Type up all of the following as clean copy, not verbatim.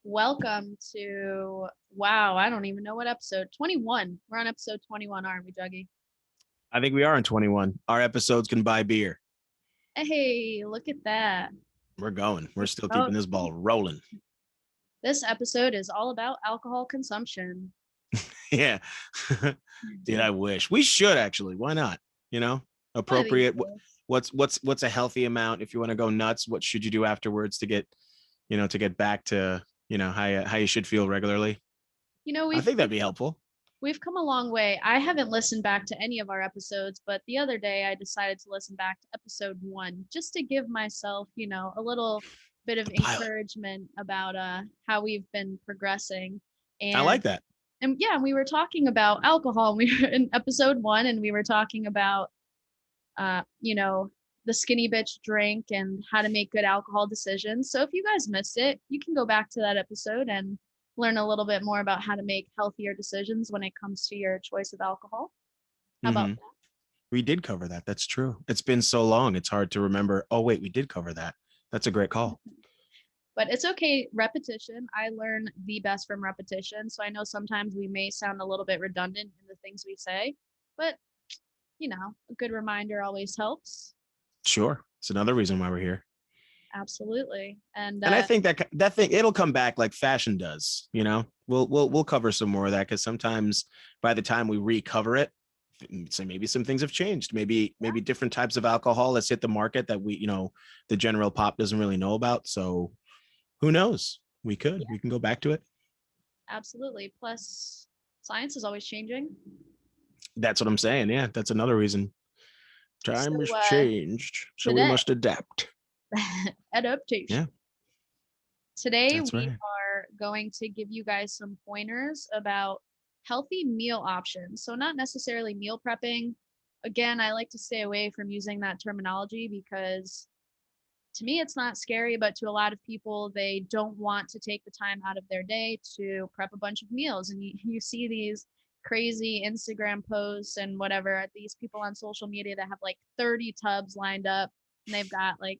Welcome to, wow, I don't even know what episode, 21. We're on episode 21, aren't we, Juggy? I think we are in 21. Our episodes can buy beer. Hey, look at that. We're going. We're still Oh, keeping this ball rolling. this episode is all about alcohol consumption. Yeah. Dude, I wish. We should actually. Why not? You know, One of these appropriate. days. What's a healthy amount? If you want to go nuts, what should you do afterwards to get back to, how you should feel regularly? You know, I we've think that'd be helpful. we've come a long way. I haven't listened back to any of our episodes, but the other day I decided to listen back to episode 1 just to give myself, a little bit of The pilot. encouragement about how we've been progressing. I And like that. and yeah, we were talking about alcohol. We were in episode 1 and we were talking about uh, you know, the skinny bitch drink and how to make good alcohol decisions. So if you guys missed it, you can go back to that episode and learn a little bit more about how to make healthier decisions when it comes to your choice of alcohol. How about Hmm. We did cover that. That's true. It's been so long. It's hard to remember. Oh, wait, we did cover that. That's a great call. that? But it's okay. Repetition. I learn the best from repetition. So I know sometimes we may sound a little bit redundant in the things we say, but a good reminder always helps. Sure. It's another reason why we're here. Absolutely. And And I think that thing it'll come back like fashion does. We'll cover some more of that because sometimes by the time we recover it, so maybe some things have changed. Maybe different types of alcohol has hit the market that the general pop doesn't really know about. So who knows? yeah, We can go back to it. absolutely. Plus, science is always changing. That's what I'm saying. Yeah, that's another reason. So Time has changed, so we today, must adapt. adaptation. Yeah, Today that's we right. are going to give you guys some pointers about healthy meal options. So not necessarily meal prepping. Again, I like to stay away from using that terminology because to me it's not scary, but to a lot of people they don't want to take the time out of their day to prep a bunch of meals. And you see these crazy Instagram posts and whatever, these people on social media that have like 30 tubs lined up and they've got like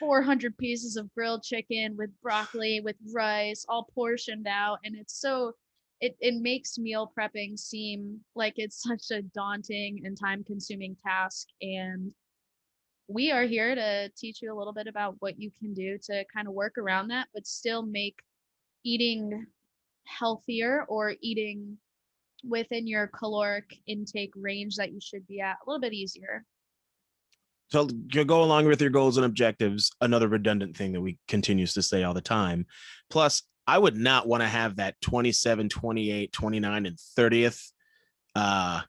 400 pieces of grilled chicken with broccoli with rice all portioned out, and it makes meal prepping seem like it's such a daunting and time consuming task. And we are here to teach you a little bit about what you can do to kind of work around that, but still make eating healthier or eating within your caloric intake range that you should be at a little bit easier. So you go along with your goals and objectives. Another redundant thing that we continues to say all the time. Plus, I would not want to have that 27, 28, 29, and 30th. Uh,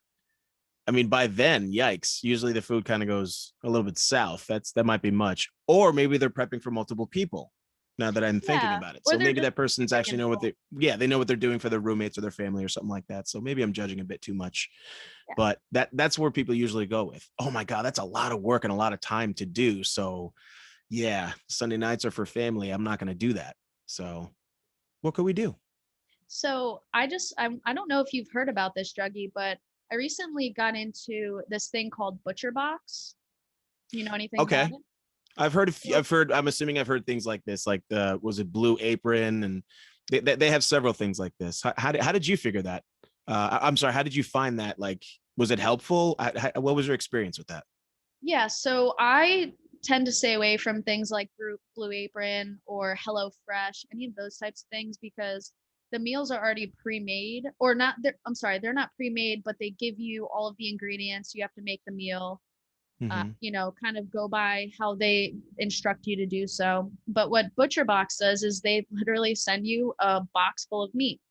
I mean, by then, yikes. Usually the food kind of goes a little bit south. That might be much. Or maybe they're prepping for multiple people now that I'm thinking Yeah. about it. Or So they're maybe just that person's big actually and know what full. they know what they're doing for their roommates or their family or something like that. So maybe I'm judging a bit too much. Yeah. But that's where people usually go with, oh my God, that's a lot of work and a lot of time to do. So yeah, Sunday nights are for family. I'm not going to do that. So what could we do? So I don't know if you've heard about this, Druggy, but I recently got into this thing called Butcher Box. You know anything about Okay. it? So I'm assuming I've heard things like this, like was it Blue Apron? And they have several things like this. How did you figure that? I'm sorry. How did you find that? Like, was it helpful? What was your experience with that? yeah, so I tend to stay away from things like Blue Apron or Hello Fresh, any of those types of things because the meals are already pre-made or not. I'm sorry, they're not pre-made, but they give you all of the ingredients. You have to make the meal. Mm-hmm. Kind of go by how they instruct you to do so. But what Butcher Box does is they literally send you a box full of meat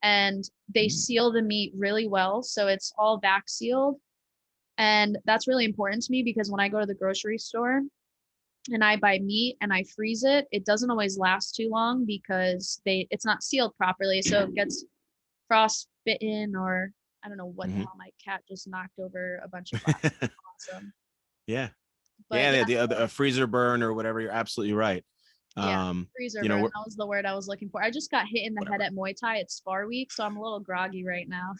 and they seal the meat really well. So it's all vac sealed. And that's really important to me because when I go to the grocery store and I buy meat and I freeze it, it doesn't always last too long because it's not sealed properly. So it gets frostbitten or I don't know what the Mm-hmm. hell my cat just knocked over a bunch of boxes. Awesome. Yeah, But yeah, the so freezer burn or whatever. You're absolutely right. yeah, Um, freezer you know, burn. we're, That was the word I was looking for. I just got hit in the head whatever at Muay Thai. It's spar week, so I'm a little groggy right now.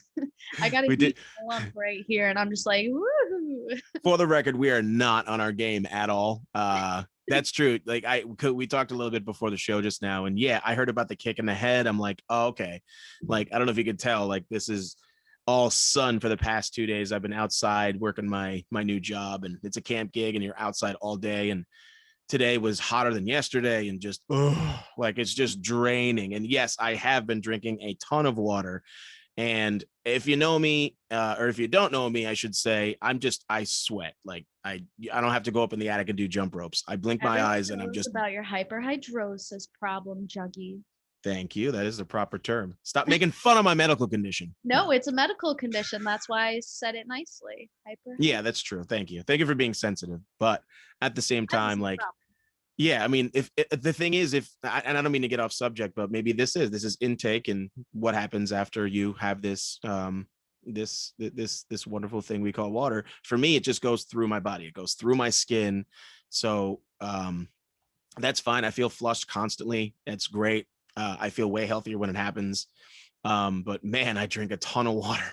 I got a we did. huge lump right here, and I'm just like, woo. For the record, we are not on our game at all. That's true. Like we talked a little bit before the show just now, and yeah, I heard about the kick in the head. I'm like, oh, okay. Like I don't know if you could tell, like this is all sun for the past 2 days. I've been outside working my new job, and it's a camp gig, and you're outside all day. And today was hotter than yesterday, and just like it's just draining. And yes, I have been drinking a ton of water. And if you know me, or if you don't know me, I should say, I sweat. Like I don't have to go up in the attic and do jump ropes. I blink my Everyone eyes and I'm knows just, about your hyperhidrosis problem, Juggy. thank you. That is the proper term. Stop making fun of my medical condition. No, No. it's a medical condition. That's why I said it nicely. Yeah, that's true. Thank you. Thank you for being sensitive. But at the same I have the time, same like, problem. yeah, I mean, if the thing is, and I don't mean to get off subject, but maybe this is intake and what happens after you have this wonderful thing we call water. For me, it just goes through my body. It goes through my skin. So that's fine. I feel flushed constantly. It's great. I feel way healthier when it happens. But man, I drink a ton of water.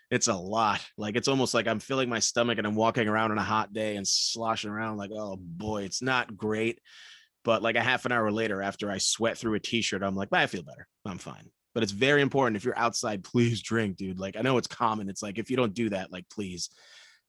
It's a lot. Like it's almost like I'm filling my stomach and I'm walking around on a hot day and sloshing around like, oh boy, it's not great. But like a half an hour later, after I sweat through a t-shirt, I'm like, I feel better. I'm fine. But it's very important if you're outside, please drink, dude. Like I know it's common. It's like if you don't do that, like please,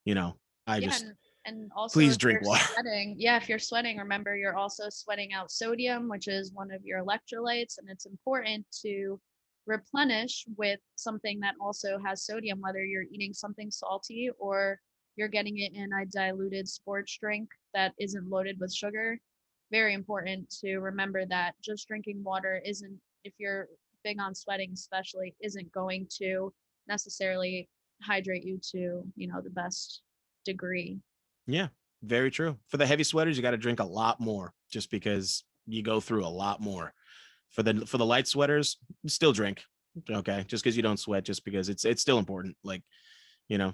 you know, I Yeah, just and also please if drink you're water. sweating, yeah, if you're sweating, remember you're also sweating out sodium, which is one of your electrolytes, and it's important to replenish with something that also has sodium, whether you're eating something salty or you're getting it in a diluted sports drink that isn't loaded with sugar. Very important to remember that just drinking water isn't, if you're big on sweating especially, isn't going to necessarily hydrate you to, the best degree. Yeah, very true. For the heavy sweaters, you got to drink a lot more just because you go through a lot more. For the light sweaters, still drink. Okay, just because you don't sweat, just because it's still important. Like you know,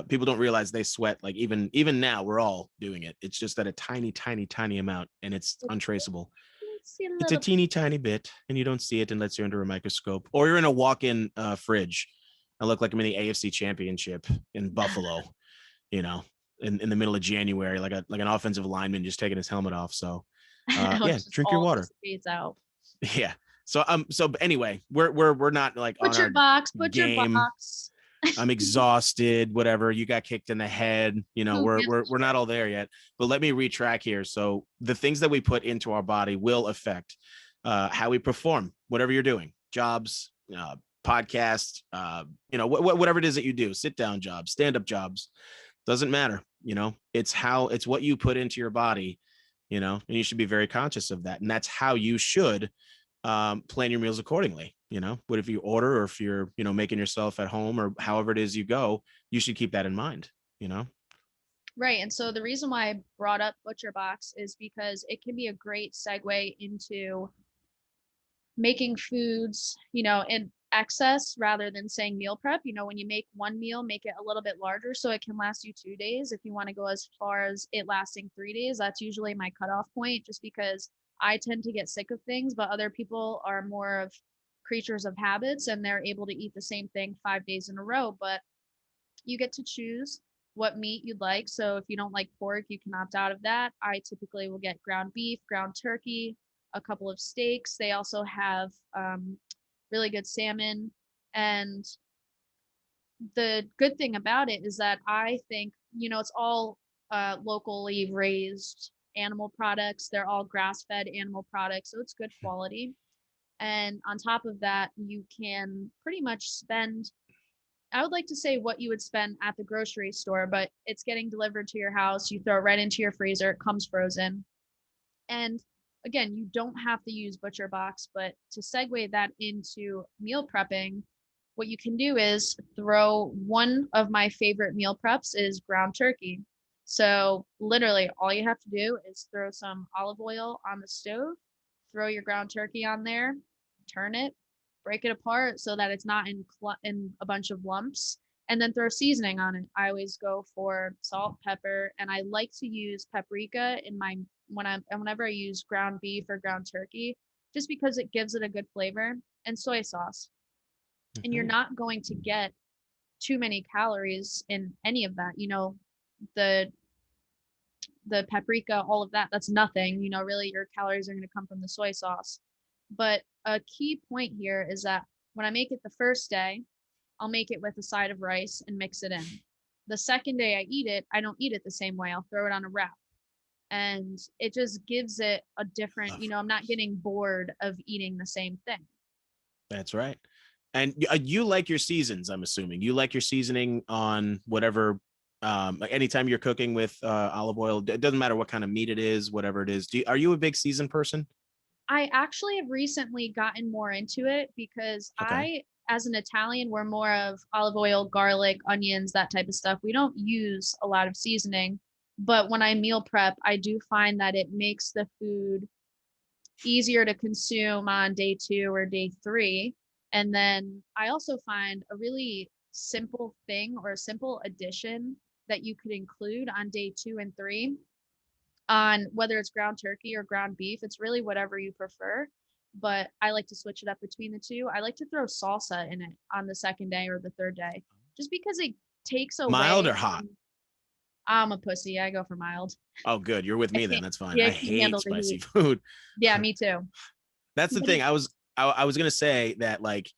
people don't realize they sweat. Like even now, we're all doing it. It's just that a tiny, tiny, tiny amount, and it's untraceable. See a It's a little. teeny tiny bit, and you don't see it unless you're under a microscope or you're in a walk-in fridge. I look like I'm in the AFC Championship in Buffalo, you know, in the middle of January, like an offensive lineman just taking his helmet off. So, It yeah, just drink your all water. dissipates out. Yeah. So anyway, we're not like on Butcher our box, butcher game. box. I'm exhausted, whatever. You got kicked in the head. You know, Who we're gives we're a we're not shit? all there yet. But let me retrack here. So the things that we put into our body will affect how we perform, whatever you're doing, jobs, podcasts, whatever it is that you do, sit down jobs, stand up jobs, doesn't matter. It's what you put into your body. And you should be very conscious of that. And that's how you should plan your meals accordingly. What if you order, or if you're, making yourself at home, or however it is you go, you should keep that in mind, you know? Right. And so the reason why I brought up butcher box is because it can be a great segue into making foods, in excess rather than saying meal prep. When you make one meal, make it a little bit larger so it can last you 2 days. If you want to go as far as it lasting 3 days, that's usually my cutoff point, just because I tend to get sick of things, but other people are more of creatures of habits and they're able to eat the same thing 5 days in a row. But you get to choose what meat you'd like. So if you don't like pork, you can opt out of that. I typically will get ground beef, ground turkey, a couple of steaks. They also have really good salmon. And the good thing about it is that I think, it's all locally raised animal products. They're all grass fed animal products. So it's good quality. And on top of that, you can pretty much spend, I would like to say what you would spend at the grocery store, but it's getting delivered to your house. You throw it right into your freezer. It comes frozen. And again, you don't have to use Butcher Box, but to segue that into meal prepping, what you can do is throw, one of my favorite meal preps is ground turkey. So literally all you have to do is throw some olive oil on the stove, throw your ground turkey on there, turn it, break it apart so that it's not in a bunch of lumps, and then throw seasoning on it. I always go for salt, pepper, and I like to use paprika in my whenever I use ground beef or ground turkey, just because it gives it a good flavor, and soy sauce. And you're Mhm. not going to get too many calories in any of that. The the paprika, all of that, that's nothing. Really your calories are going to come from the soy sauce. But a key point here is that when I make it the first day, I'll make it with a side of rice and mix it in. The second day I eat it, I don't eat it the same way. I'll throw it on a wrap. And it just gives it a different, Love. I'm not getting bored of eating the same thing. That's right. And you like your seasons, I'm assuming. You like your seasoning on whatever, anytime you're cooking with olive oil, it doesn't matter what kind of meat it is, whatever it is. Are you a big seasoned person? I actually have recently gotten more into it because Okay. as an Italian, we're more of olive oil, garlic, onions, that type of stuff. We don't use a lot of seasoning. But when I meal prep, I do find that it makes the food easier to consume on day 2 or day 3. And then I also find a really simple thing or a simple addition that you could include on day 2 and 3 on whether it's ground turkey or ground beef. It's really whatever you prefer. But I like to switch it up between the two. I like to throw salsa in it on the second day or the third day, just because it takes Mild away or hot? from, I'm a pussy. I go for mild. Oh, good. You're with I me then. can't, That's fine. yeah, I I can't hate handle the spicy heat. food. Yeah, me too. That's the But thing. I was gonna say that like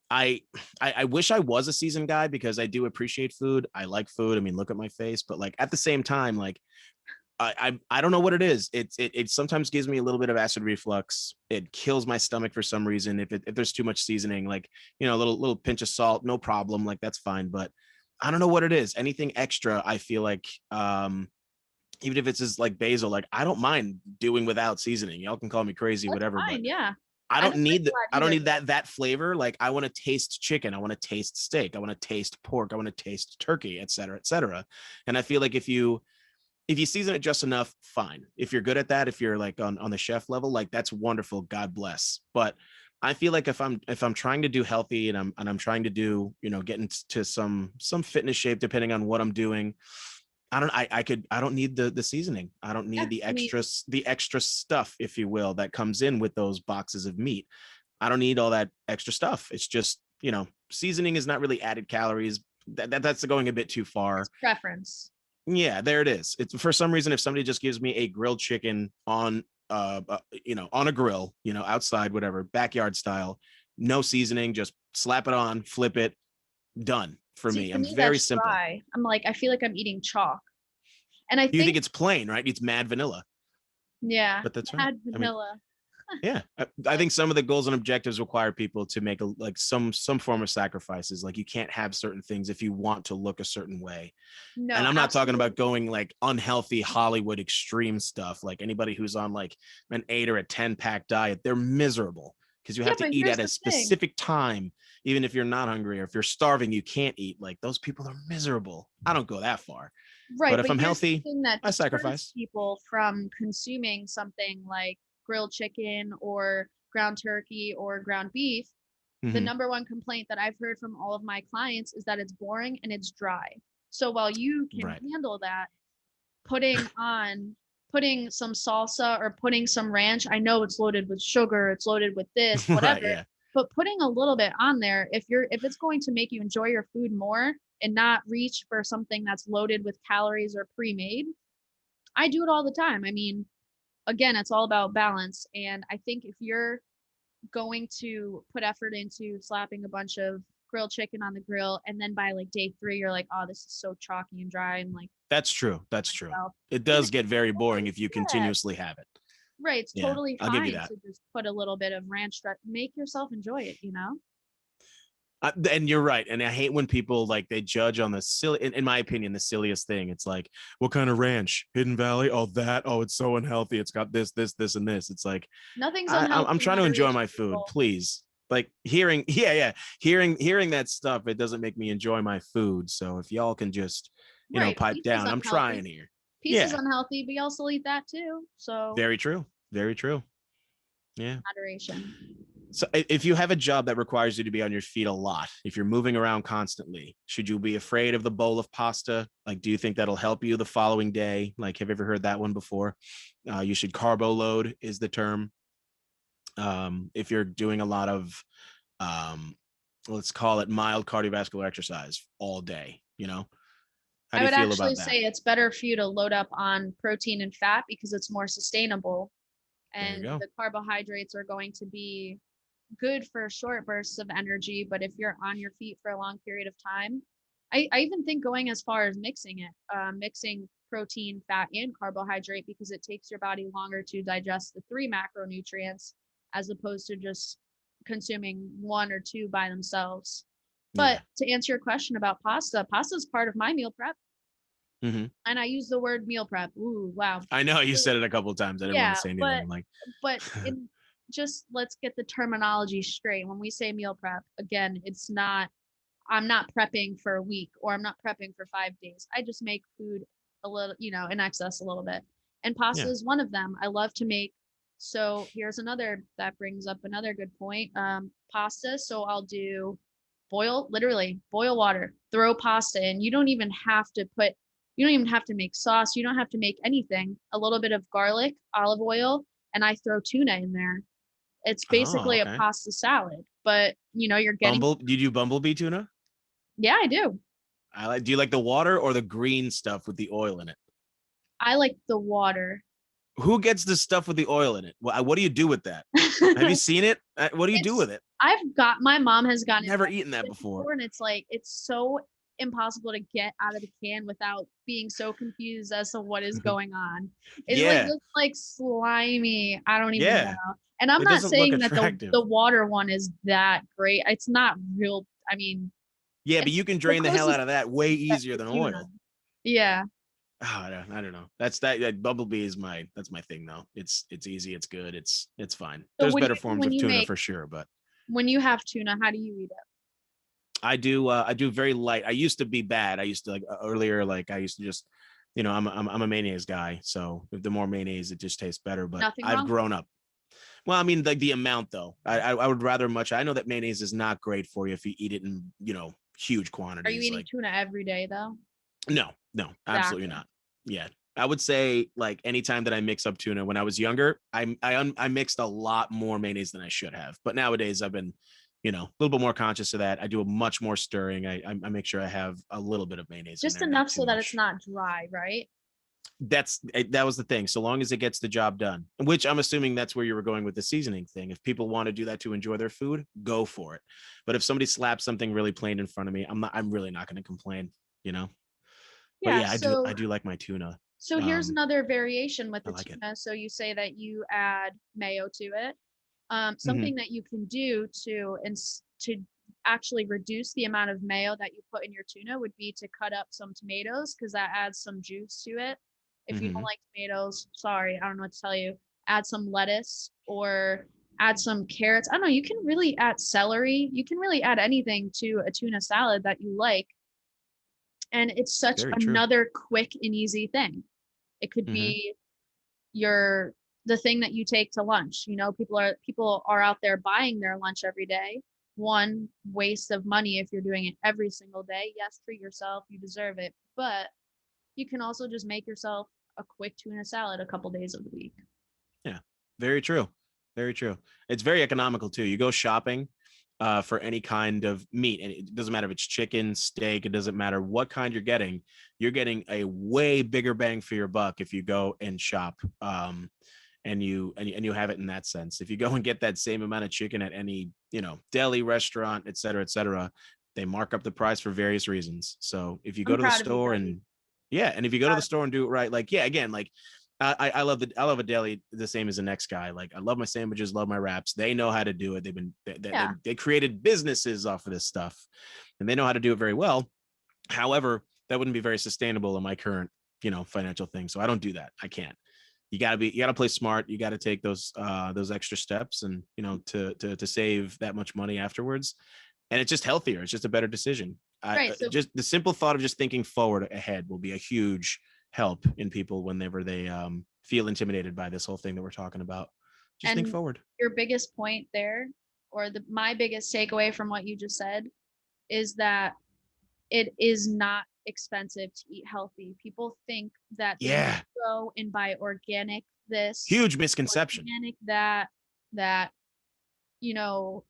I, I wish I was a seasoned guy because I do appreciate food. I like food. I mean, look at my face. But like at the same time, like I don't know what it is. It sometimes gives me a little bit of acid reflux. It kills my stomach for some reason. If there's too much seasoning, like a little pinch of salt, no problem. Like that's fine. But I don't know what it is. Anything extra, I feel like even if it's just like basil, like I don't mind doing without seasoning. Y'all can call me crazy, that's whatever, but fine. Yeah. I I don't don't like need a lot I don't either. need that flavor. Like I want to taste chicken, I want to taste steak, I want to taste pork, I want to taste turkey, et cetera, et cetera. And I feel like if you season it just enough, fine. If you're good at that, if you're like on the chef level, like that's wonderful. God bless. But I feel like if I'm trying to do healthy and I'm trying to do, get into some fitness shape, depending on what I'm doing, I don't need the seasoning. I don't Yeah. need I mean, the extra stuff, if you will, that comes in with those boxes of meat. I don't need all that extra stuff. It's just, seasoning is not really added calories. That's going a bit too it's far. preference. Yeah, there it is. It's for some reason, if somebody just gives me a grilled chicken on a grill, outside, whatever, backyard style, no seasoning, just slap it on, flip it, done for See, me. to I'm me, very that's simple. dry. I'm like, I feel like I'm eating chalk. And I You think think, it's plain, right? It's mad vanilla, yeah, but that's right. add I mean, vanilla. yeah, I think some of the goals and objectives require people to make like some form of sacrifices. Like you can't have certain things if you want to look a certain way. And No, I'm not talking absolutely. about going like unhealthy Hollywood extreme stuff. Like anybody who's on like an 8 or a 10 pack diet, they're miserable because you Yeah, have but to eat here's at a the thing. specific time. Even if you're not hungry or if you're starving, you can't eat. Like those people are miserable. I don't go that far. Right, But if but I'm here's the healthy, thing that I deters sacrifice. people from consuming something like grilled chicken or ground turkey or ground beef. The Hmm. number one complaint that I've heard from all of my clients is that it's boring and it's dry. So while you can Right. handle that, putting on putting some salsa or putting some ranch, I know it's loaded with sugar, it's loaded with this, Right. whatever, Yeah. but putting a little bit on there, if it's going to make you enjoy your food more and not reach for something that's loaded with calories or pre-made, I do it all the time. I mean, again, it's all about balance. And I think if you're going to put effort into slapping a bunch of grilled chicken on the grill and then by like day 3 you're like, oh, this is so chalky and dry, and like That's true. That's true. myself, It then does get very boring if you yeah, continuously have it. right, it's Yeah. totally I'll give you fine that. to just put a little bit of ranch dressing, make yourself enjoy it. And you're right. And I hate when people like they judge on the silly, in my opinion, the silliest thing. It's like, what kind of ranch? Hidden Valley? Oh, that. Oh, it's so unhealthy. It's got this, and this. It's like, Nothing's I'm unhealthy in trying to enjoy moderation, my food, people. please. Like hearing, yeah, hearing that stuff, it doesn't make me enjoy my food. So if y'all can just, Right, pipe pizza's down, I'm unhealthy. trying here. Pizza's Yeah, unhealthy, but y'all still eat that too, so very true. Very true. Yeah. moderation. So if you have a job that requires you to be on your feet a lot, if you're moving around constantly, should you be afraid of the bowl of pasta? Like, do you think that'll help you the following day? Like, have you ever heard that one before? You should carbo load is the term. If you're doing a lot of, um, let's call it mild cardiovascular exercise all day, How I do you would feel actually about that? say it's better for you to load up on protein and fat because it's more sustainable, There you and go. the carbohydrates are going to be good for short bursts of energy. But if you're on your feet for a long period of time, I even think going as far as mixing it, mixing protein, fat, and carbohydrate, because it takes your body longer to digest the three macronutrients as opposed to just consuming one or two by themselves. But Yeah. to answer your question about pasta, pasta is part of my meal prep. Hmm. And I use the word meal prep. Ooh, wow. I know you So, said it a couple of times. I didn't want yeah, to say anything. but I'm like, but in just let's get the terminology straight. When we say meal prep, again, it's not I'm not prepping for a week or I'm not prepping for 5 days. I just make food a little, in excess a little bit. And pasta yeah. is one of them. I love to make. So here's another that brings up another good point. Pasta. So I'll do literally boil water, throw pasta in. You don't even have to make sauce. You don't have to make anything. A little bit of garlic, olive oil, and I throw tuna in there. It's Oh, basically a okay. pasta salad, but you're getting, Did you do bumblebee tuna? yeah, I do. Do you like the water or the green stuff with the oil in it? I like the water. Who gets the stuff with the oil in it? What do you do with that? Have you seen it? What do you do It's with it? my mom has gotten Never involved eaten that with it before. before, and it's like it's so impossible to get out of the can without being so confused as to what is going on. It like Yeah. looks like slimy. I don't even know. Yeah. And I'm It not doesn't look saying that attractive. the water one is that great. It's not real. I mean, Yeah, but it's you can the drain the hell closest out of that way easier to than tuna. oil. Yeah. Oh, I don't know. Bumblebee is that's my thing though. It's easy, it's good, it's fine. So There's what do better you do forms of tuna for make sure, but when you have tuna? How do you eat it? I do very light. I used to be bad. I used to like earlier, like I used to just, I'm a mayonnaise guy. So the more mayonnaise, it just tastes better. But Nothing I've wrong with grown up. Well, I mean, like the amount though. I would rather much. I know that mayonnaise is not great for you if you eat it in huge Are you quantities. eating Like tuna every day though? no, absolutely Exactly. not. Yeah. I would say like anytime that I mix up tuna when I was younger, I mixed a lot more mayonnaise than I should have. But nowadays I've been, a little bit more conscious of that. I do a much more stirring. I make sure I have a little bit of mayonnaise in Just there, not enough too so that it's much. not dry, right? That was the thing. So long as it gets the job done, which I'm assuming that's where you were going with the seasoning thing. If people want to do that to enjoy their food, go for it. But if somebody slaps something really plain in front of me, I'm really not going to complain, you know. But Yeah, yeah, I so do like my tuna. here's Um, another variation with I the like it. tuna. So you say that you add mayo to it. Mm-hmm. Something that you can do to actually reduce the amount of mayo that you put in your tuna would be to cut up some tomatoes because that adds some juice to it. If you don't Mm-hmm. like tomatoes, sorry, I don't know what to tell you. Add some lettuce or add some carrots. I don't know. You can really add celery. You can really add anything to a tuna salad that you like. And it's such Very true. another quick and easy thing. It could Mm-hmm. be your the thing that you take to lunch. People are out there buying their lunch every day. One, waste of money if you're doing it every single day. Yes, treat yourself, you deserve it. But you can also just make yourself a quick tuna salad a couple days of the week. Yeah, very true. Very true. It's very economical too. You go shopping for any kind of meat, and it doesn't matter if it's chicken, steak, it doesn't matter what kind you're getting a way bigger bang for your buck if you go and shop. And you have it in that sense. If you go and get that same amount of chicken at any, deli, restaurant, et cetera, they mark up the price for various reasons. So if you go I'm to the proud of you, store buddy. and yeah, and if you go to Proud the of store and do it right, like yeah, again, like I love a deli the same as the next guy. Like I love my sandwiches, love my wraps. They know how to do it. Yeah. They created businesses off of this stuff, and they know how to do it very well. However, that wouldn't be very sustainable in my current financial thing. So I don't do that. I can't. You got to play smart. You got to take those extra steps, and to save that much money afterwards. And it's just healthier. It's just a better decision. I Right. So just the simple thought of just thinking forward ahead will be a huge help in people whenever they feel intimidated by this whole thing that we're talking about. Just think and forward. your biggest point there, or my biggest takeaway from what you just said, is that it is not expensive to eat healthy. People think that they need Yeah, to go and buy organic this, huge misconception. organic that, you know,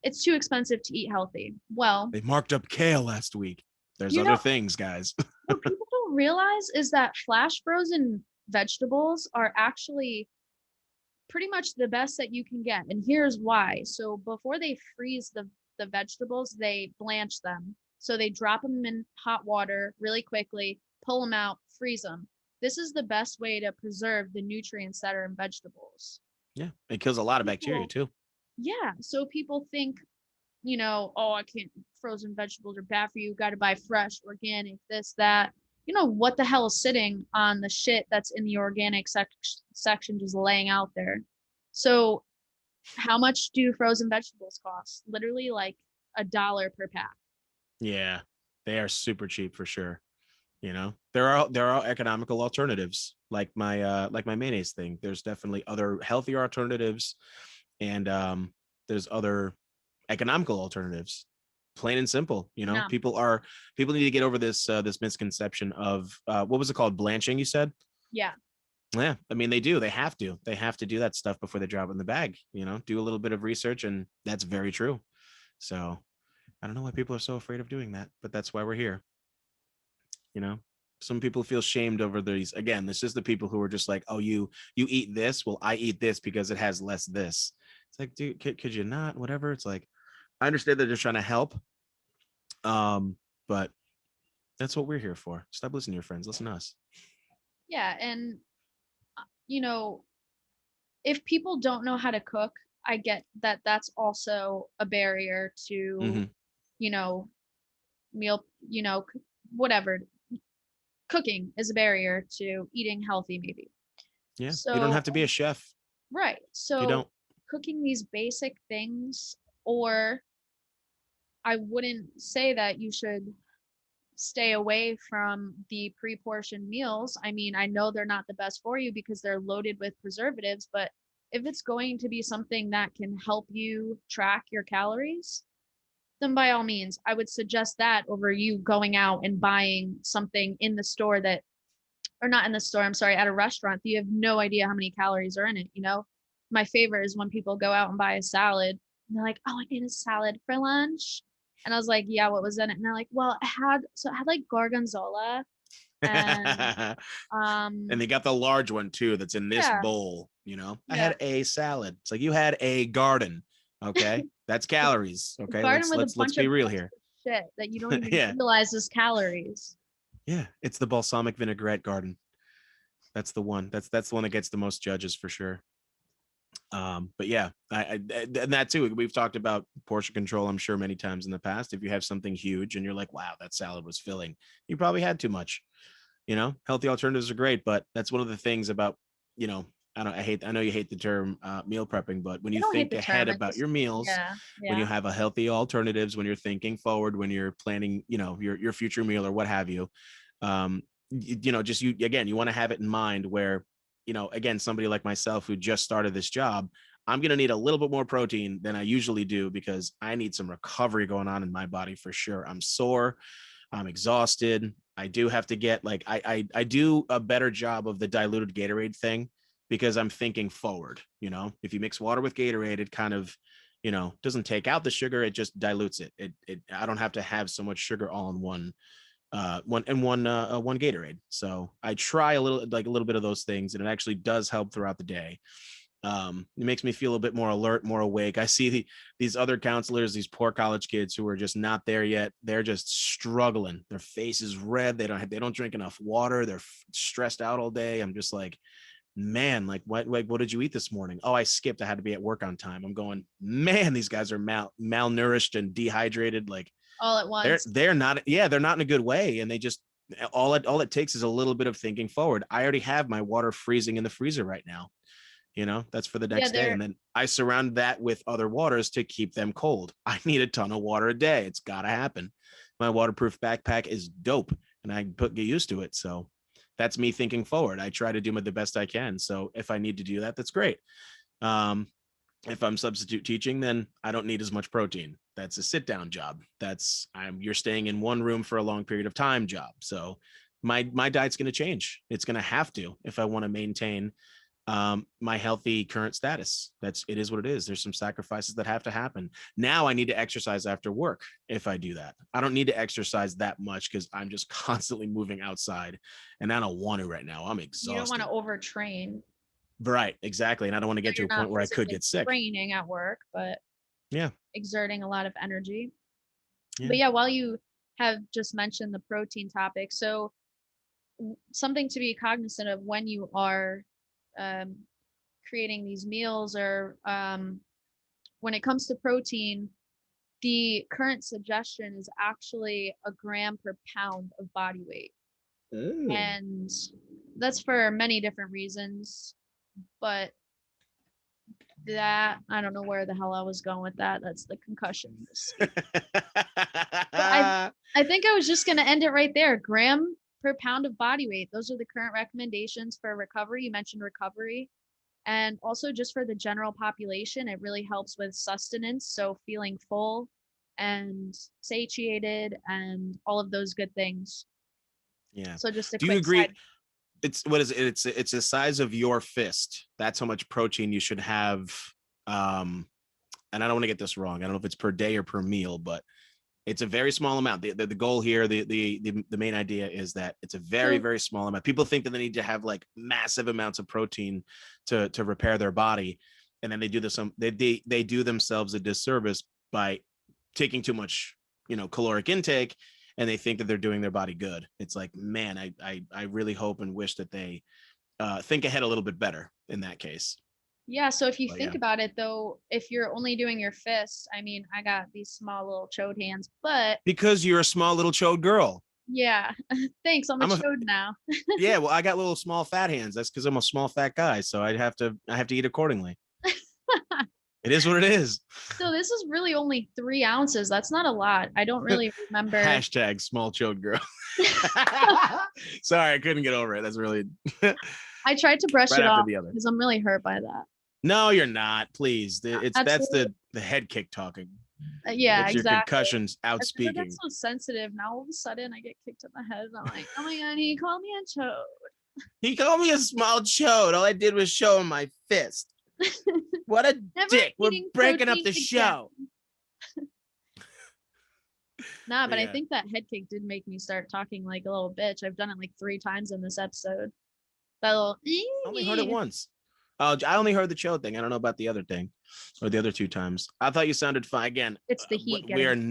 it's too expensive to eat healthy. Well, They marked up kale last week. There's you other know, things, guys. people realize is that flash frozen vegetables are actually pretty much the best that you can get. And here's why. So before they freeze the vegetables, they blanch them. So they drop them in hot water really quickly, pull them out, freeze them. This is the best way to preserve the nutrients that are in vegetables. Yeah, it kills a lot of bacteria People, too. yeah. So people think, oh, I can't, frozen vegetables are bad for you. Got to buy fresh, organic, this, that. You know, what the hell is sitting on the shit that's in the organic section just laying out there? So, how much do frozen vegetables cost? Literally like $1 per pack. Yeah, they are super cheap for sure. There are economical alternatives like my mayonnaise thing. There's definitely other healthier alternatives, and there's other economical alternatives. Plain and simple. Yeah. People need to get over this misconception of what was it called, blanching, you said? Yeah. Yeah, I mean, they have to do that stuff before they drop it in the bag. Do a little bit of research, and that's very true. So I don't know why people are so afraid of doing that, but that's why we're here. you know some people feel shamed over these. Again, this is the people who are just like, oh, you eat this, well, I eat this because it has less this. It's like, dude, could you not, whatever. It's like, I understand that they're trying to help, but that's what we're here for. Stop listening to your friends, listen to us. Yeah. And, you know, if people don't know how to cook, I get that that's also a barrier to, Hmm. you know, meal, whatever. Cooking is a barrier to eating healthy, maybe. Yeah, you don't So, have to be a chef. right. You So, don't. cooking these basic things, or I wouldn't say that you should stay away from the pre-portioned meals. I mean, I know they're not the best for you because they're loaded with preservatives, but if it's going to be something that can help you track your calories, then by all means, I would suggest that over you going out and buying something in the store that, or not in the store, I'm sorry, at a restaurant that you have no idea how many calories are in it. My favorite is when people go out and buy a salad and they're like, oh, I ate a salad for lunch. And I was like, yeah, what was in it? And they're like, well, it had like gorgonzola and And um they got the large one too that's in this yeah, bowl. I yeah. had a salad. It's like, you had a garden. Okay, that's calories. Okay, Garden let's with a let's bunch be of real here. extra shit that you don't even Yeah, realize is calories. yeah, it's the balsamic vinaigrette garden. That's the one. That's the one that gets the most judges for sure. But yeah, and that too, we've talked about portion control, I'm sure, many times in the past. If you have something huge and you're like, wow, that salad was filling, you probably had too much. Healthy alternatives are great, but that's one of the things about, you know I know you hate the term meal prepping, but when I you don't hate think the ahead term. It about just, your meals, yeah, when you yeah. have a healthy alternatives, when you're thinking forward, when you're planning, your future meal or what have you, just you, again, you want to have it in mind where, again, somebody like myself who just started this job, I'm going to need a little bit more protein than I usually do because I need some recovery going on in my body for sure. I'm sore, I'm exhausted. I do have to get, like, I do a better job of the diluted Gatorade thing because I'm thinking forward. If you mix water with Gatorade, it kind of, doesn't take out the sugar, it just dilutes it. I don't have to have so much sugar all in one Gatorade. So I try a little bit of those things, and it actually does help throughout the day. It makes me feel a bit more alert, more awake. I see these other counselors, these poor college kids who are just not there yet. They're just struggling. Their face is red. They don't drink enough water. They're stressed out all day. I'm just like, man, like, what did you eat this morning? Oh, I skipped. I had to be at work on time. I'm going, man, these guys are malnourished and dehydrated. Like, All at once. they're not, yeah, they're not in a good way. And they just, all it takes is a little bit of thinking forward. I already have my water freezing in the freezer right now. That's for the Yeah, next day. they're And then I surround that with other waters to keep them cold. I need a ton of water a day. It's got to happen. My waterproof backpack is dope, and I get used to it. So that's me thinking forward. I try to do the best I can. So if I need to do that, that's great. Um, if I'm substitute teaching, then I don't need as much protein. That's a sit down job. You're staying in one room for a long period of time job. So my diet's going to change. It's going to have to if I want to maintain my healthy current status. It is what it is. There's some sacrifices that have to happen. Now I need to exercise after work. If I do that, I don't need to exercise that much because I'm just constantly moving outside, and I don't want to right now. I'm You don't want exhausted. to overtrain. Right, exactly. And I don't want to So get to you're a point not where I could physically get sick. training at work, but Yeah. exerting a lot of energy. Yeah. But yeah, while you have just mentioned the protein topic, so something to be cognizant of when you are um, creating these meals or when it comes to protein, the current suggestion is actually a gram per pound of body weight. Mm. And that's for many different reasons, but that I don't know where the hell I was going with that. That's the concussion speak. But I think I was just gonna end it right there. Gram per pound of body weight. Those are the current recommendations for recovery. You mentioned recovery. And also just for the general population, it really helps with sustenance. So feeling full and satiated and all of those good things. Yeah. So just a Do you quick side. agree? It's what is it? It's the size of your fist. That's how much protein you should have. Um, and I don't want to get this wrong. I don't know if it's per day or per meal, but it's a very small amount. The goal here, the main idea is that it's a very, So very small amount. People think that they need to have like massive amounts of protein to repair their body, and then they do this. They do themselves a disservice by taking too much, caloric intake, and they think that they're doing their body good. It's like, man, I really hope and wish that they think ahead a little bit better in that case. yeah, so if you But think yeah, about it though, if you're only doing your fists, I mean, I got these small little chode hands, but because you're a small little chode girl. yeah, thanks. I'm a I'm a chode now. Yeah, well, I got little small fat hands. That's because I'm a small fat guy, so I have to eat accordingly. It is what it is. So this is really only 3 ounces. That's not a lot. I don't really remember. Hashtag small chode girl. Sorry, I couldn't get over it. That's really I tried to brush right it after off the other. because I'm really hurt by that. No, you're not. Please, it's that's Absolutely. the head kick talking. Yeah, That's your exactly. concussions I've never been outspeaking. so sensitive. Now all of a sudden I get kicked in the head and I'm like, oh my God, he called me a chode. He called me a small chode. All I did was show him my fist. What a Never dick. We're eating breaking up protein the again. show. Nah, but I Yeah. think that head kick did make me start talking like a little bitch. I've done it like 3 times in this episode. That little I only heard it once. Oh, I only heard the chode thing. I don't know about the other thing or the other 2 times. I thought you sounded fine. Again, it's the heat we getting are to you.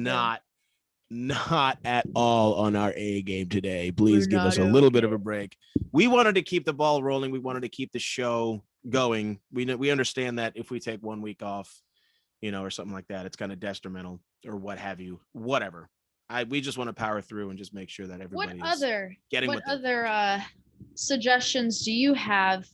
not at all on our A game today. We're Please give us not a little bit okay. of a break. We wanted to keep the ball rolling. We wanted to keep the show going. We understand that if we take 1 week off, or something like that, it's kind of detrimental or what have you, whatever. We just want to power through and just make sure that What everybody is other getting what what they other suggestions do you have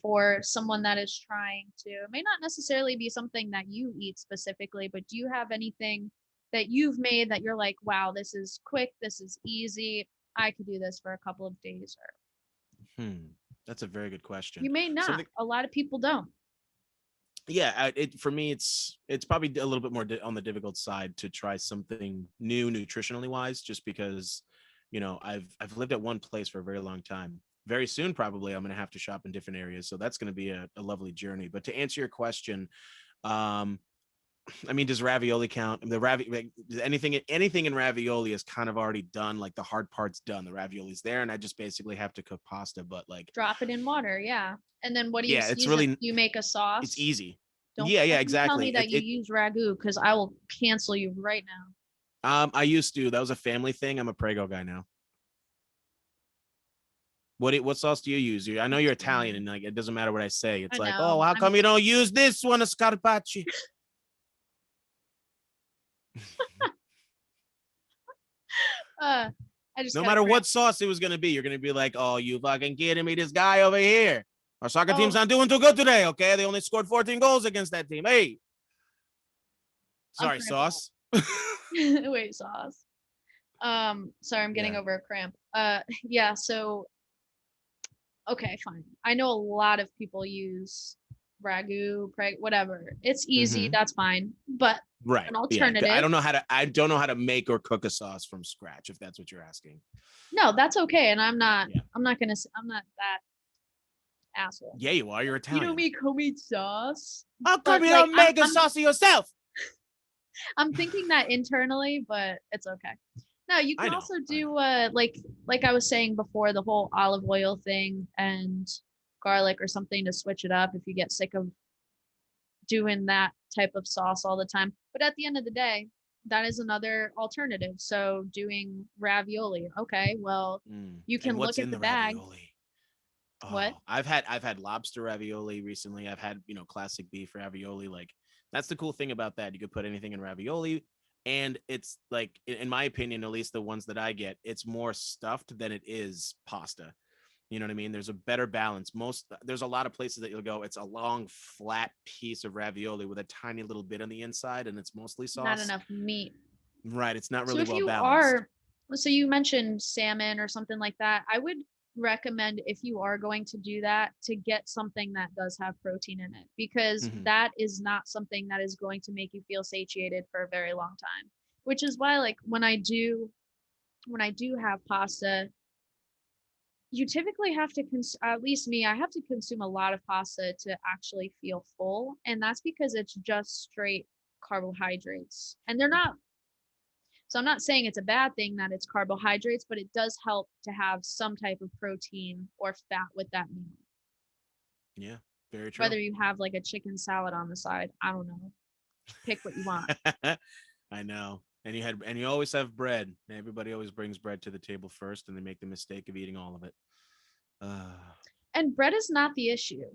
for someone that is trying to, it may not necessarily be something that you eat specifically, but do you have anything that you've made that you're like, wow, this is quick, this is easy, I could do this for a couple of days? Or That's a very good question. you may not. Something A lot of people don't. Yeah, for me it's probably a little bit more on the difficult side to try something new nutritionally wise, just because I've lived at one place for a very long time. Very soon probably I'm going to have to shop in different areas, so that's going to be a lovely journey. But to answer your question, um I mean, does ravioli count? Anything in ravioli is kind of already done. Like the hard part's done. The ravioli's there, and I just basically have to cook pasta. But like, Drop it in water, yeah. And then what do you yeah, it's season? Do really you make a it's sauce? easy. Don't Yeah, fucking tell exactly. me that you use ragu because I will cancel you right now. I used to. That was a family thing. I'm a Prego guy now. What sauce do you use? I know you're Italian, and like it doesn't matter what I say. It's I like, know. oh, how I'm come you don't use this one, Scarpacci? uh I just No got a matter cramp. what sauce it was gonna be, you're gonna be like, oh, you fucking kidding me? This guy over here. Our soccer team's Oh, not doing too good today. Okay, they only scored 14 goals against that team. Hey, I'm sorry, cramping up. sauce. Wait, sauce. Sorry, I'm getting Yeah. over a cramp. Yeah, so okay, fine. I know a lot of people use ragu, whatever. It's easy, Mm-hmm. that's fine. But Right. an Yeah. I alternative, don't know how to. I don't know how to make or cook a sauce from scratch. If that's what you're asking. no, that's okay. And Yeah. I'm not that asshole. Yeah, you are. You're You know Italian. me, come eat sauce. How come But you like don't make a sauce yourself? I'm thinking that internally, but it's okay. No, you I can know. also I know. do like I was saying before, the whole olive oil thing and garlic or something to switch it up if you get sick of doing that type of sauce all the time. But at the end of the day, that is another alternative. So doing ravioli. Okay, well, you And can what's look at in the the bag. ravioli? What? Oh, I've had lobster ravioli recently. I've had, classic beef ravioli. Like, that's the cool thing about that. You could put anything in ravioli, and it's like, in my opinion, at least the ones that I get, it's more stuffed than it is pasta. You know what I mean? There's a better balance. There's a lot of places that you'll go, it's a long flat piece of ravioli with a tiny little bit on the inside, and it's mostly Not sauce. enough meat. Right. It's not So really if well you balanced. are, so you mentioned salmon or something like that, I would recommend if you are going to do that to get something that does have protein in it because Hmm. that is not something that is going to make you feel satiated for a very long time. Which is why like when I do have pasta, you typically have to at least me, I have to consume a lot of pasta to actually feel full, and that's because it's just straight carbohydrates. And they're not so I'm not saying it's a bad thing that it's carbohydrates, but it does help to have some type of protein or fat with that meal. Yeah. Very true. Whether you have like a chicken salad on the side, I don't know. Pick what you want. I know. And you always have bread. Everybody always brings bread to the table first, and they make the mistake of eating all of it. Uh, And bread is not the issue.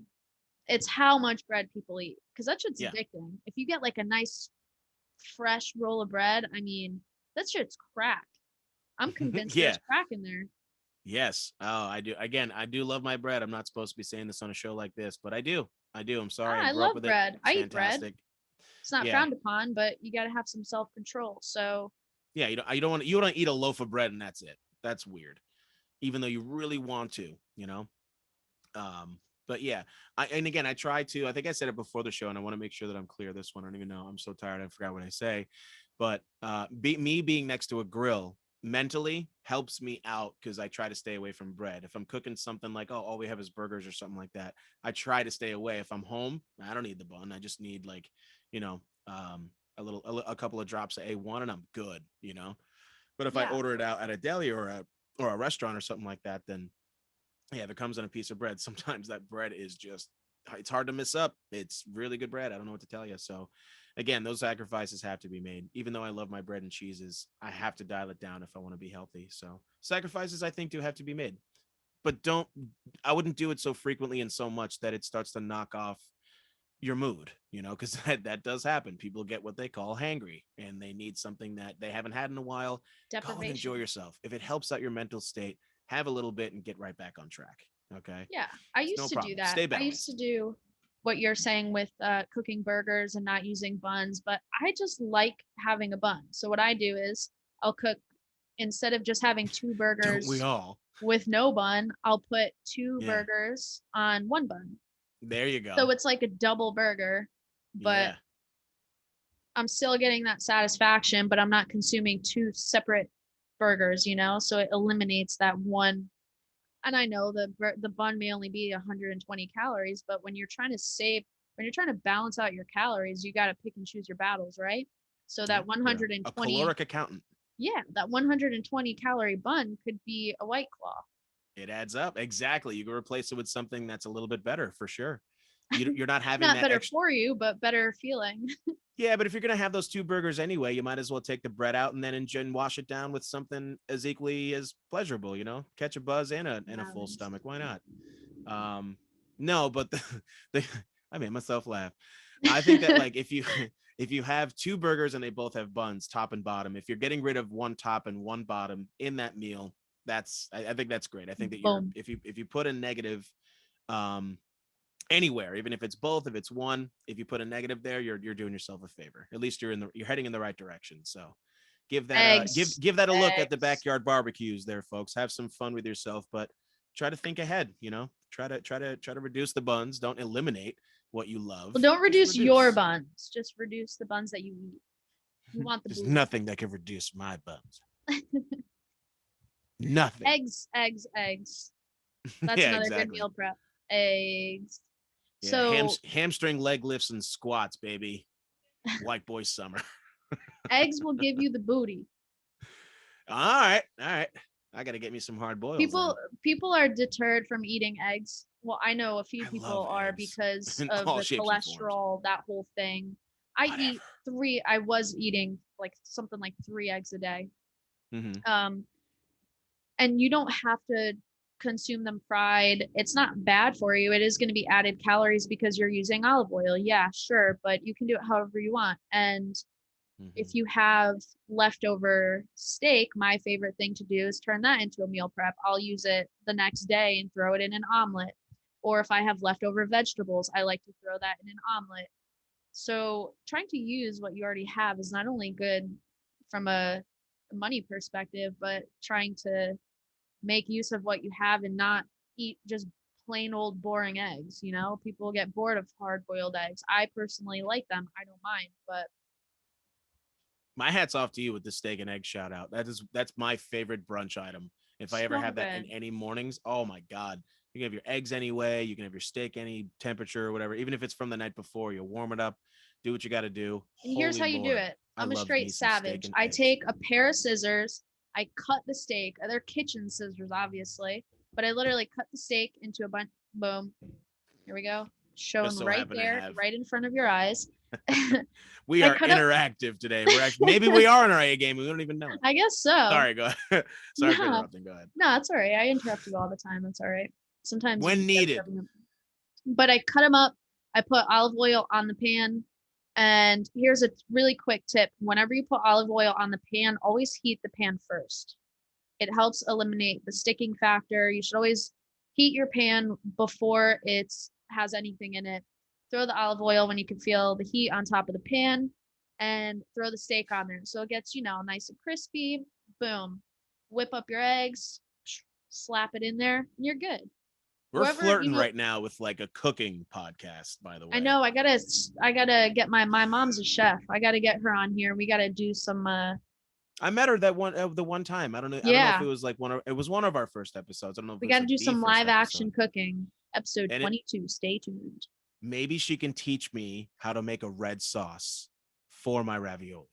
It's how much bread people eat because that shit's yeah. addicting. If you get like a nice fresh roll of bread, I mean, that shit's crack. I'm convinced there's Yeah. crack in there. Yes. Oh, I do. Again, I do love my bread. I'm not supposed to be saying this on a show like this, but I do. I do. I'm sorry. I I grew up love with it. bread. It's I eat bread. fantastic. It's not Yeah. frowned upon, but you got to have some self control. So, Yeah. You don't eat a loaf of bread and that's it. That's weird. Even though you really want to, you know? Um, but yeah, and again, I try to. I think I said it before the show, and I want to make sure that I'm clear. This one, I don't even know. I'm so tired. I forgot what I say. But me being next to a grill mentally helps me out because I try to stay away from bread. If I'm cooking something like, oh, all we have is burgers or something like that, I try to stay away. If I'm home, I don't need the bun. I just need like, you know, a couple of drops of A1, and I'm good. But if I yeah. order it out at a deli or a restaurant or something like that, then yeah, if it comes on a piece of bread, sometimes that bread is just, it's hard to miss up. It's really good bread. I don't know what to tell you. So again, those sacrifices have to be made. Even though I love my bread and cheeses, I have to dial it down if I want to be healthy. So sacrifices I think do have to be made. But I wouldn't do it so frequently and so much that it starts to knock off your mood, because that does happen. People get what they call hangry and they need something that they haven't had in a while. Go and enjoy Deprivation. yourself. If it helps out your mental state, have a little bit and get right back on track. Okay. Yeah. I It's used no to do problem. that. Stay I used to balanced. do what you're saying with cooking burgers and not using buns, but I just like having a bun. So what I do is I'll cook instead of just having two Don't we burgers all? with no bun, I'll put two Yeah. burgers on one bun. There you So go. it's like a double burger, but Yeah. I'm still getting that satisfaction, but I'm not consuming two separate burgers. So it eliminates that one. And I know the bun may only be 120 calories, but when you're trying to balance out your calories, you got to pick and choose your battles, right? So Yeah. that You're a 120, caloric accountant. yeah, that 120 calorie bun could be a White Claw. It adds up. Exactly. You can replace it with something that's a little bit better for sure. You're not having Not that better extra. for you, but better feeling. Yeah, but if you're gonna have those two burgers anyway, you might as well take the bread out and then wash it down with something as equally as pleasurable. Catch a buzz and a full Balanced. stomach. Why not? Um, no, but the I made myself laugh. I think that like if you if you have two burgers and they both have buns, top and bottom, if you're getting rid of one top and one bottom in that meal, I think that's great. I think that Boom. if you put a negative um anywhere, even if it's both, if it's one, if you put a negative there, you're doing yourself a favor. At least you're heading in the right direction. So Eggs. give that a look at the Eggs. backyard barbecues there, folks. Have some fun with yourself, but try to think ahead. Try to reduce the buns. Don't eliminate what you Well, love. don't Just reduce your reduce. buns. Just reduce the buns that you eat. You want the There's booty. nothing that can reduce my buns. Nothing. Eggs, eggs, eggs. That's Yeah, another good exactly. meal prep. eggs. Yeah, So hamstring leg lifts and squats, baby. White boy summer. eggs will give you the booty. All right, all right. I got to get me some hard boils then. People are deterred from eating eggs. Well, I know a few I love people are eggs because in of all the shapes and forms. cholesterol, that whole thing. I Whatever. eat three. I was eating like something like 3 eggs a day. Mm-hmm. Um, and you don't have to consume them fried. It's not bad for you. It is going to be added calories because you're using olive oil. Yeah, sure, but you can do it however you want. And Mm-hmm. if you have leftover steak, my favorite thing to do is turn that into a meal prep. I'll use it the next day and throw it in an omelet. Or if I have leftover vegetables, I like to throw that in an omelet. So trying to use what you already have is not only good from a money perspective, but trying to make use of what you have and not eat just plain old boring eggs. You know, people get bored of hard boiled eggs. I personally like them. I don't mind, but My hat's off to you with the steak and egg shout out. That's my favorite brunch item. If I ever so have that in good. any mornings, oh my god. You can have your eggs anyway. You can have your steak any temperature or whatever. Even if it's from the night before, you warm it up, do what you got to do. And here's Holy how you do Lord, it. I I'm a love straight me some steak savage. and I eggs. take a pair of scissors. I cut the steak. They're kitchen scissors, obviously, but I literally cut the steak into a bunch. Boom. Here we go. Shown Just so right happen to there, have. right in front of your eyes. We I are cut up. interactive today. We're actually maybe we are in our A game. We don't even know it. I guess so. Sorry, go ahead. Sorry for No, interrupting. Go ahead. no, it's all right. I interrupt you all the time. That's all right. Sometimes you When just gotta needed. cover them. But I cut them up. I put olive oil on the pan. And here's a really quick tip. Whenever you put olive oil on the pan, always heat the pan first. It helps eliminate the sticking factor. You should always heat your pan before it has anything in it. Throw the olive oil when you can feel the heat on top of the pan and throw the steak on there. So it gets, nice and crispy. Boom. Whip up your eggs, slap it in there, and you're good. We're Whoever, flirting right now with like a cooking podcast, by the I way. know I gotta get my mom's a chef. I gotta get her on here. We gotta do some I met her that one the one time. I don't know. I don't know if yeah, it was like it was one of our first episodes. I don't know if we it was gotta like do the some first live episode. action cooking. Episode And 22. Stay tuned. maybe she can teach me how to make a red sauce for my ravioli.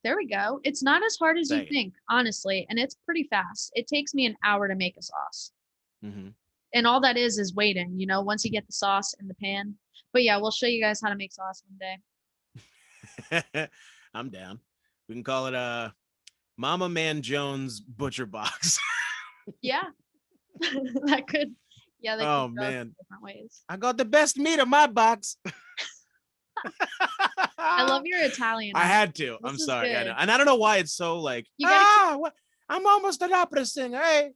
There we go. It's not as hard as you Say it. think, honestly, and it's pretty fast. It takes me an hour to make a sauce. Mm-hmm. And all that is waiting, once you get the sauce in the pan. But yeah, we'll show you guys how to make sauce one day. I'm down. We can call it Mama Man Jones Butcher Box. Yeah. that could they Oh could go man. different ways. I got the best meat in my box. I love your Italian I accent. had to. This I'm is sorry. I know. good. And I don't know why it's so like, You gotta keep what? I'm almost an opera singer. Hey.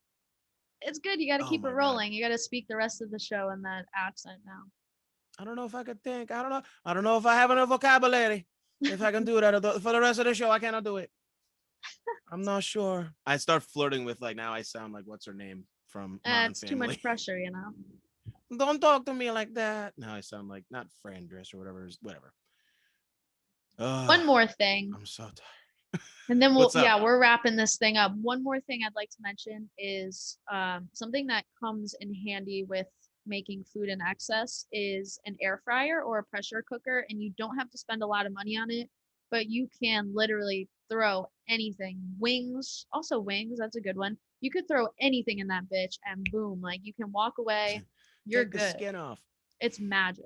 it's good. You gotta Oh keep it my God. rolling. You gotta speak the rest of the show in that accent now. I don't know if I could think. I don't know. I don't know if I have enough vocabulary. If I can do that for the rest of the show, I cannot do it. I'm not sure. I start flirting with like now I sound like what's her name from Modern It's too Family. much pressure, Don't talk to me like that. Now I sound like not Fran Dress or whatever. One more thing. I'm so tired. And then What's up? we're wrapping this thing up. One more thing I'd like to mention is something that comes in handy with making food in excess is an air fryer or a pressure cooker, and you don't have to spend a lot of money on it, but you can literally throw anything. Wings, that's a good one. You could throw anything in that bitch and boom, like you can walk away, you're Take the good. skin off. It's magic.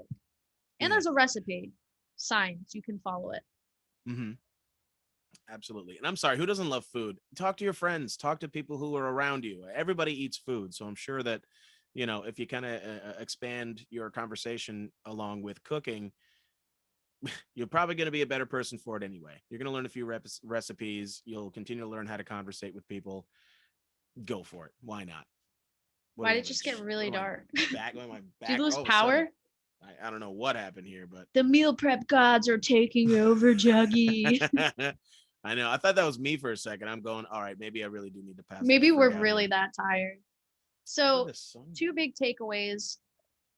And Yeah. there's a recipe. Science, you can follow it. Mm-hmm. Absolutely. And I'm sorry, who doesn't love food? Talk to your friends, talk to people who are around you. Everybody eats food. So I'm sure that, if you kind of expand your conversation along with cooking, you're probably going to be a better person for it anyway. You're going to learn a few recipes. You'll continue to learn how to conversate with people. Go for it. Why not? Why did it just get really dark? Back, Did you lose all of a power? sudden, I don't know what happened here, but The meal prep gods are taking over, Juggy. I know. I thought that was me for a second. I'm going, all right, maybe I really do need to pass. Maybe we're really that tired. So, sun. two big takeaways.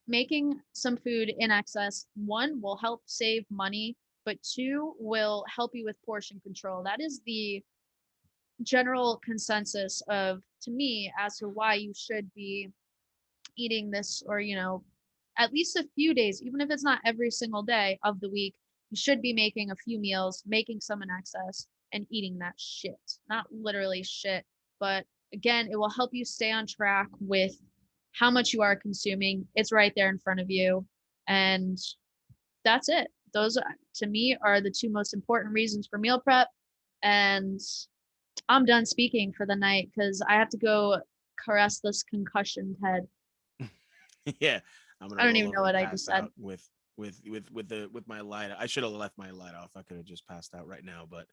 Making some food in excess, one, will help save money, but two, will help you with portion control. That is the general consensus to me, as to why you should be eating this, or, at least a few days, even if it's not every single day of the week, you should be making a few meals, making some in excess, and eating that shit. Not literally shit, but again, it will help you stay on track with how much you are consuming. It's right there in front of you. And that's it. Those, to me, are the two most important reasons for meal prep. And I'm done speaking for the night because I have to go caress this concussioned head. Yeah, I'm I gonna don't roll even know over what and I just pass said. out with my light. I should have left my light off. I could have just passed out right now, but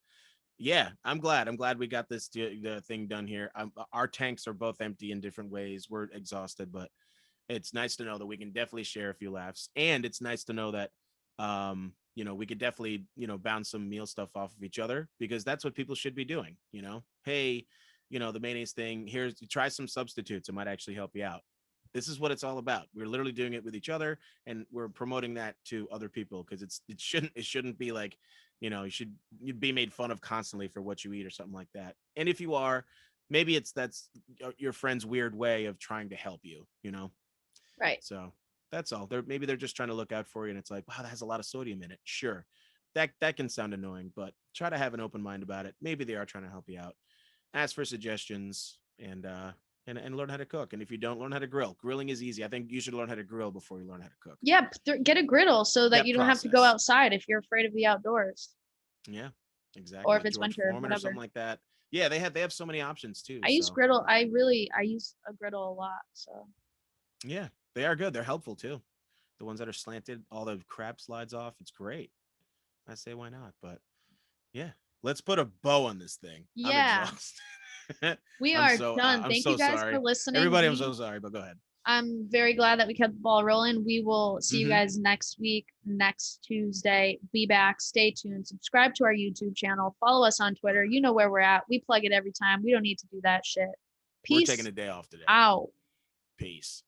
yeah, I'm glad. I'm glad we got the thing done here. Our tanks are both empty in different ways. We're exhausted, but it's nice to know that we can definitely share a few laughs, and it's nice to know that we could definitely bounce some meal stuff off of each other, because that's what people should be doing. Hey, the mayonnaise thing, here's, try some substitutes, it might actually help you out. This is what it's all about. We're literally doing it with each other, and we're promoting that to other people, because it shouldn't be like, you'd be made fun of constantly for what you eat or something like that. And if you are, maybe that's your friend's weird way of trying to help you. Right. So that's all. Maybe they're just trying to look out for you, and it's like, wow, that has a lot of sodium in it. Sure, that can sound annoying, but try to have an open mind about it. Maybe they are trying to help you out. Ask for suggestions, and learn how to cook. And if you don't, learn how to grill. Grilling is easy. I think you should learn how to grill before you learn how to cook. Yeah, get a griddle so that That you don't have to go process. outside if you're afraid of the outdoors, Yeah, or exactly. if Like it's George winter, Foreman or whatever. something like that. Yeah, they have so many options too. I use So griddle. I use a griddle a lot. So yeah, they are good. They're helpful too. The ones that are slanted, all the crap slides off. It's great. I say why not? But yeah, let's put a bow on this thing. I'm yeah, exhausted. we I'm are so done. I'm Thank so you guys for sorry, listening. everybody. I'm so sorry, but go ahead. I'm very glad that we kept the ball rolling. We will see you Mm-hmm. guys next week, next Tuesday. Be back. Stay tuned. Subscribe to our YouTube channel. Follow us on Twitter. You know where we're at. We plug it every time. We don't need to do that shit. We're taking Peace a day off today. out. Peace.